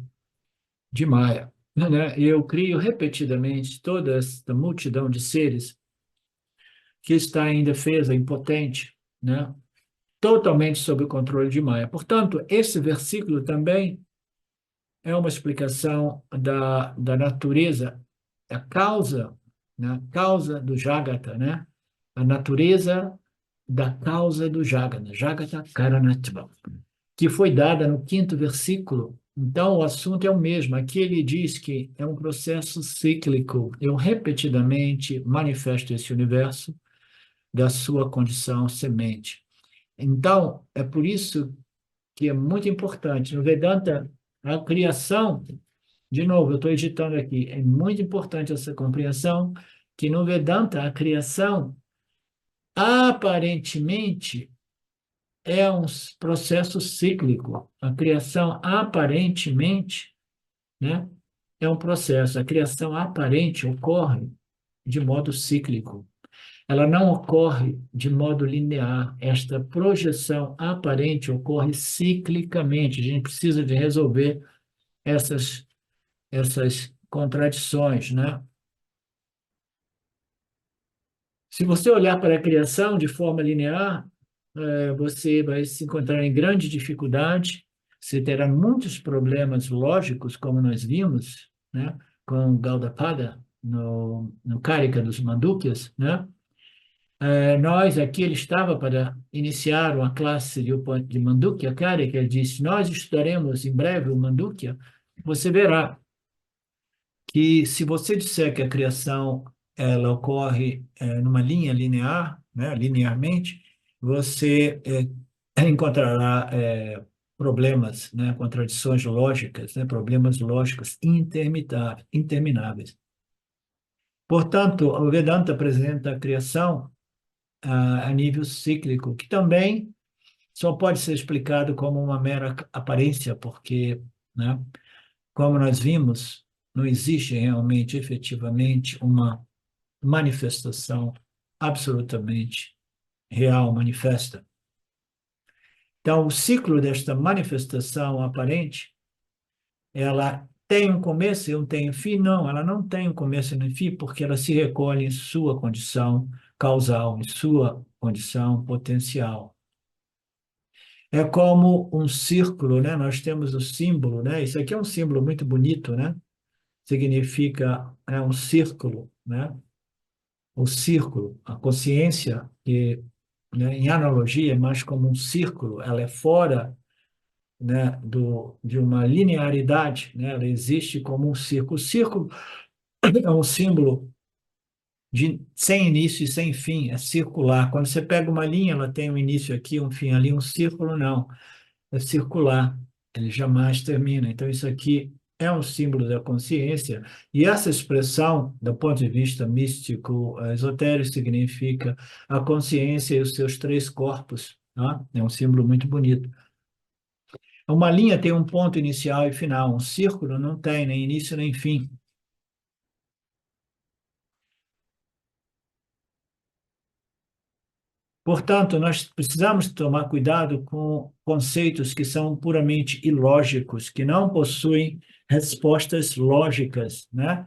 de Maya, né? E eu crio repetidamente toda esta multidão de seres que está em defesa, impotente, né? totalmente sob o controle de Maya. Portanto, esse versículo também é uma explicação da natureza, a causa, né? Causa do Jagata, né? A natureza da causa do Jagata, Jagata Karanatva, que foi dada no quinto versículo. Então, o assunto é o mesmo. Aqui ele diz que é um processo cíclico. Eu repetidamente manifesto esse universo da sua condição semente. Então, é por isso que é muito importante. No Vedanta, a criação, de novo, eu estou editando aqui, é muito importante essa compreensão, que no Vedanta, a criação, aparentemente, é um processo cíclico. A criação, aparentemente, né, é um processo. A criação aparente ocorre de modo cíclico. Ela não ocorre de modo linear. Esta projeção aparente ocorre ciclicamente. A gente precisa de resolver essas contradições, né? Se você olhar para a criação de forma linear, você vai se encontrar em grande dificuldade, você terá muitos problemas lógicos, como nós vimos, né? Com Gaudapada, no Karika dos Mandukyas, né? Nós aqui, ele estava para iniciar uma classe de Mandukya Karika, ele disse, nós estudaremos em breve o Mandukya, você verá que se você disser que a criação ela ocorre numa linha linear, né, linearmente, você encontrará problemas, né, contradições lógicas, né, problemas lógicos intermináveis. Portanto, o Vedanta apresenta a criação a nível cíclico, que também só pode ser explicado como uma mera aparência, porque, né, como nós vimos, não existe realmente, efetivamente, uma manifestação absolutamente real, manifesta. Então, o ciclo desta manifestação aparente, ela tem um começo e não tem um fim? Não, ela não tem um começo e nem fim, porque ela se recolhe em sua condição causal, em sua condição potencial. É como um círculo, né? Nós temos o símbolo, né? Isso aqui é um símbolo muito bonito, né? Significa um círculo, né? O círculo, a consciência, que, né, em analogia é mais como um círculo, ela é fora, né, de uma linearidade, né? Ela existe como um círculo. O círculo é um símbolo sem início e sem fim, é circular. Quando você pega uma linha, ela tem um início aqui, um fim ali, um círculo não. É circular, ele jamais termina. Então, isso aqui é um símbolo da consciência, e essa expressão, do ponto de vista místico, esotérico, significa a consciência e os seus três corpos. Tá? É um símbolo muito bonito. Uma linha tem um ponto inicial e final, um círculo não tem nem início nem fim. Portanto, nós precisamos tomar cuidado com conceitos que são puramente ilógicos, que não possuem respostas lógicas, né?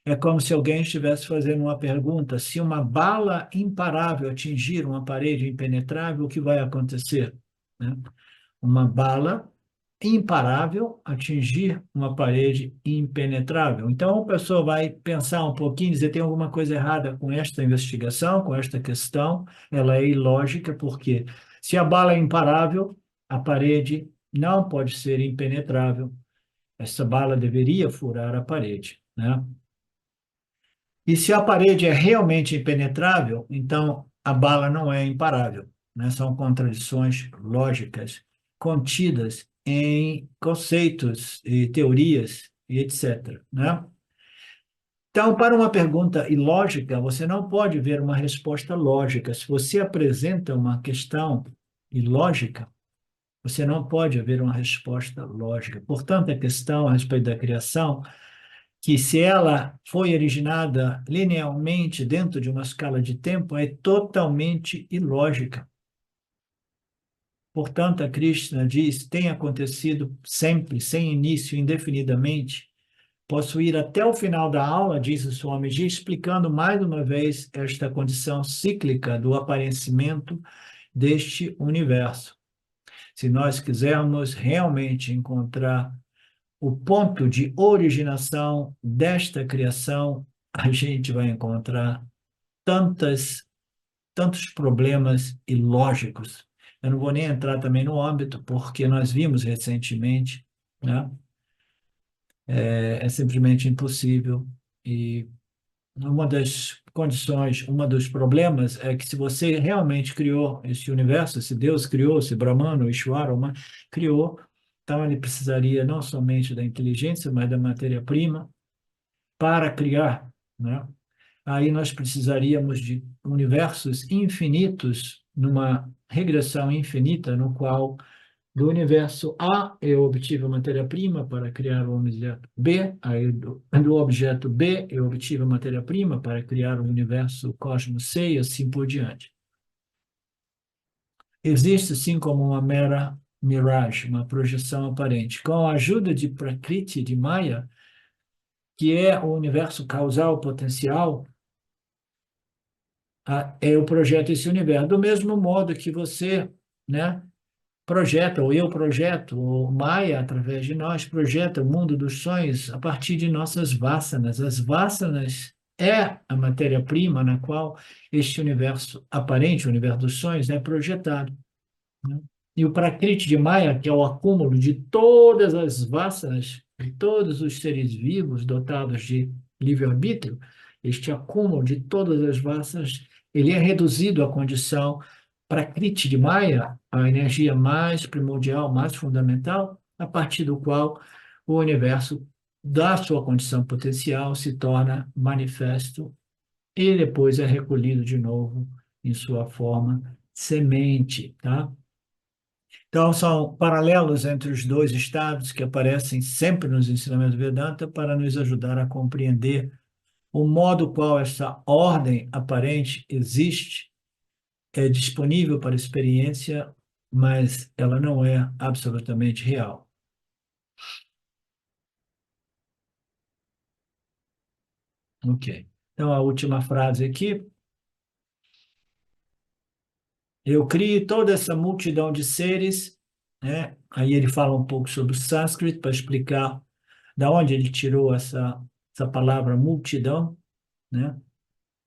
É como se alguém estivesse fazendo uma pergunta: se uma bala imparável atingir uma parede impenetrável, o que vai acontecer? Né? Uma bala imparável atingir uma parede impenetrável. Então, a pessoa vai pensar um pouquinho, dizer, tem alguma coisa errada com esta investigação, com esta questão, ela é ilógica, porque se a bala é imparável, a parede não pode ser impenetrável. Essa bala deveria furar a parede, né? E se a parede é realmente impenetrável, então a bala não é imparável, né? São contradições lógicas contidas em conceitos e teorias e etc., né? Então, para uma pergunta ilógica, você não pode ver uma resposta lógica. Se você apresenta uma questão ilógica, você não pode haver uma resposta lógica. Portanto, a questão a respeito da criação, que se ela foi originada linearmente dentro de uma escala de tempo, é totalmente ilógica. Portanto, a Krishna diz, tem acontecido sempre, sem início, indefinidamente. Posso ir até o final da aula, diz o Swamiji, explicando mais uma vez esta condição cíclica do aparecimento deste universo. Se nós quisermos realmente encontrar o ponto de originação desta criação, a gente vai encontrar tantos problemas ilógicos. Eu não vou nem entrar também no âmbito, porque nós vimos recentemente, né? É simplesmente impossível. E uma das condições, um dos problemas é que se você realmente criou esse universo, se Deus criou, se Brahman, ou Ishvara, criou, então ele precisaria não somente da inteligência, mas da matéria-prima para criar, né? Aí nós precisaríamos de universos infinitos, numa regressão infinita, no qual do universo A eu obtive a matéria-prima para criar o objeto B, aí do objeto B eu obtive a matéria-prima para criar o universo cosmos C e assim por diante. Existe, sim, como uma mera mirage, uma projeção aparente. Com a ajuda de Prakriti, de Maya, que é o universo causal potencial, eu projeto esse universo. Do mesmo modo que você, né, projeta, ou eu projeto, ou Maya, através de nós, projeta o mundo dos sonhos a partir de nossas vasanas. As vasanas é a matéria-prima na qual este universo aparente, o universo dos sonhos, é projetado, né? E o Prakriti de Maya, que é o acúmulo de todas as vasanas, de todos os seres vivos dotados de livre-arbítrio, este acúmulo de todas as vasanas, ele é reduzido à condição Prakriti de Maya, a energia mais primordial, mais fundamental, a partir do qual o universo, da sua condição potencial, se torna manifesto e depois é recolhido de novo em sua forma semente, tá? Então, são paralelos entre os dois estados que aparecem sempre nos ensinamentos do Vedanta para nos ajudar a compreender o modo qual essa ordem aparente existe, é disponível para experiência, mas ela não é absolutamente real. Ok. Então, a última frase aqui. Eu crio toda essa multidão de seres, né? Aí ele fala um pouco sobre o sânscrito para explicar da onde ele tirou essa palavra multidão, né?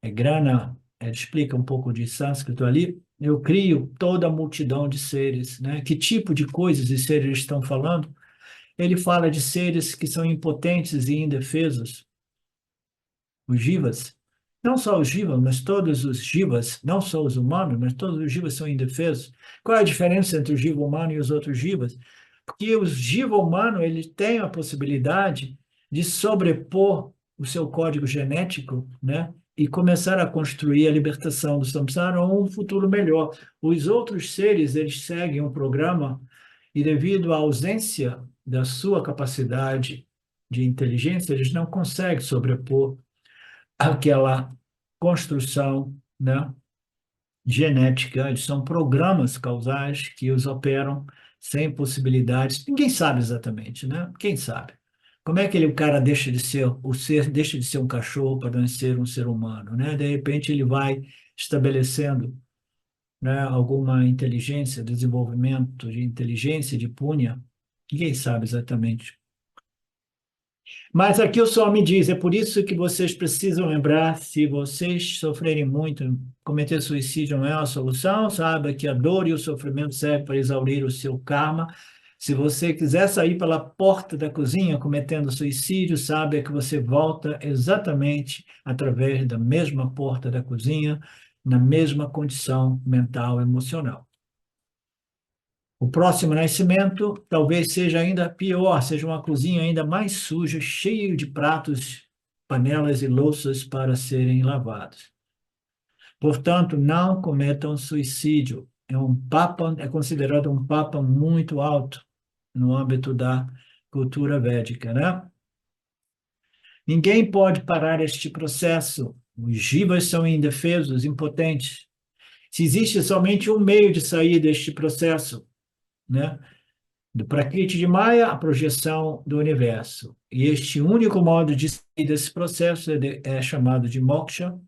Grana, ele explica um pouco de sânscrito ali. Eu crio toda a multidão de seres, né? Que tipo de coisas e seres eles estão falando? Ele fala de seres que são impotentes e indefesos, os jivas. Não só os jivas, mas todos os jivas, não só os humanos, mas todos os jivas são indefesos. Qual é a diferença entre o jiva humano e os outros jivas? Porque o jiva humano ele tem a possibilidade de sobrepor o seu código genético, né? E começar a construir a libertação do samsara ou um futuro melhor. Os outros seres, eles seguem um programa e devido à ausência da sua capacidade de inteligência, eles não conseguem sobrepor aquela construção, né, genética. Eles são programas causais que os operam sem possibilidades. Ninguém sabe exatamente, né? Quem sabe? Como é que o cara deixa de ser o ser, deixa de ser um cachorro para ser um ser humano, né? De repente ele vai estabelecendo, né, alguma inteligência, desenvolvimento de inteligência, de punha. Ninguém sabe exatamente. Mas aqui o Senhor me diz, é por isso que vocês precisam lembrar, se vocês sofrerem muito, cometer suicídio não é a solução, saiba que a dor e o sofrimento servem para exaurir o seu karma. Se você quiser sair pela porta da cozinha cometendo suicídio, saiba que você volta exatamente através da mesma porta da cozinha, na mesma condição mental e emocional. O próximo nascimento talvez seja ainda pior, seja uma cozinha ainda mais suja, cheia de pratos, panelas e louças para serem lavados. Portanto, não cometam suicídio. É considerado um papa muito alto no âmbito da cultura védica, né? Ninguém pode parar este processo. Os jivas são indefesos, impotentes. Se existe somente um meio de sair deste processo, né? Do Prakriti de Maya, a projeção do universo. E este único modo de sair desse processo é chamado de moksha.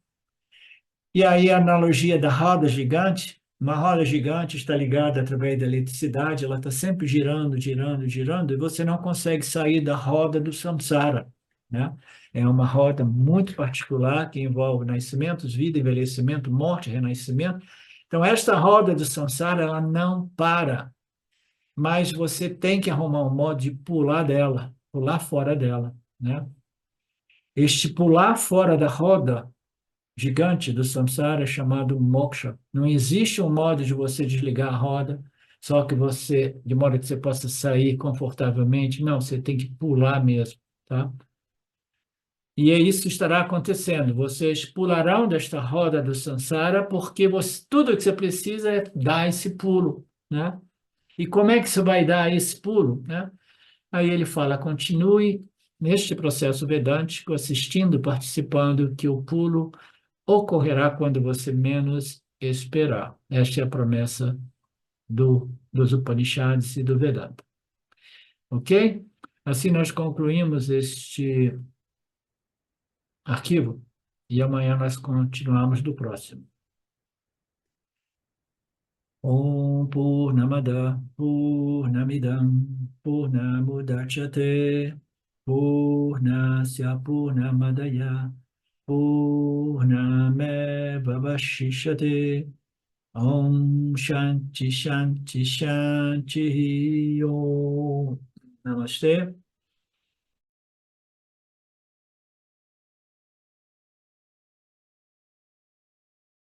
E aí a analogia da roda gigante, Uma roda gigante está ligada através da eletricidade, ela está sempre girando, girando, girando, e você não consegue sair da roda do samsara, né? É uma roda muito particular que envolve nascimentos, vida, envelhecimento, morte, renascimento. Então, esta roda do samsara, ela não para, mas você tem que arrumar um modo de pular dela, pular fora dela, né? Este pular fora da roda gigante do samsara chamado moksha. Não existe um modo de você desligar a roda, só que você, de modo que você possa sair confortavelmente. Não, você tem que pular mesmo, tá? E é isso que estará acontecendo. Vocês pularão desta roda do samsara porque tudo que você precisa é dar esse pulo, né? E como é que você vai dar esse pulo, né? Aí ele fala, continue neste processo vedântico, assistindo, participando, que o pulo ocorrerá quando você menos esperar. Esta é a promessa dos Upanishads e do Vedanta. Ok? Assim nós concluímos este arquivo e amanhã nós continuamos do próximo. Om Purnamada Purnamidam Purnamudachyate Purnasya Purnamadaya Purnameva Vashishyate Om Shanti Shanti Shanti Om. Namastê.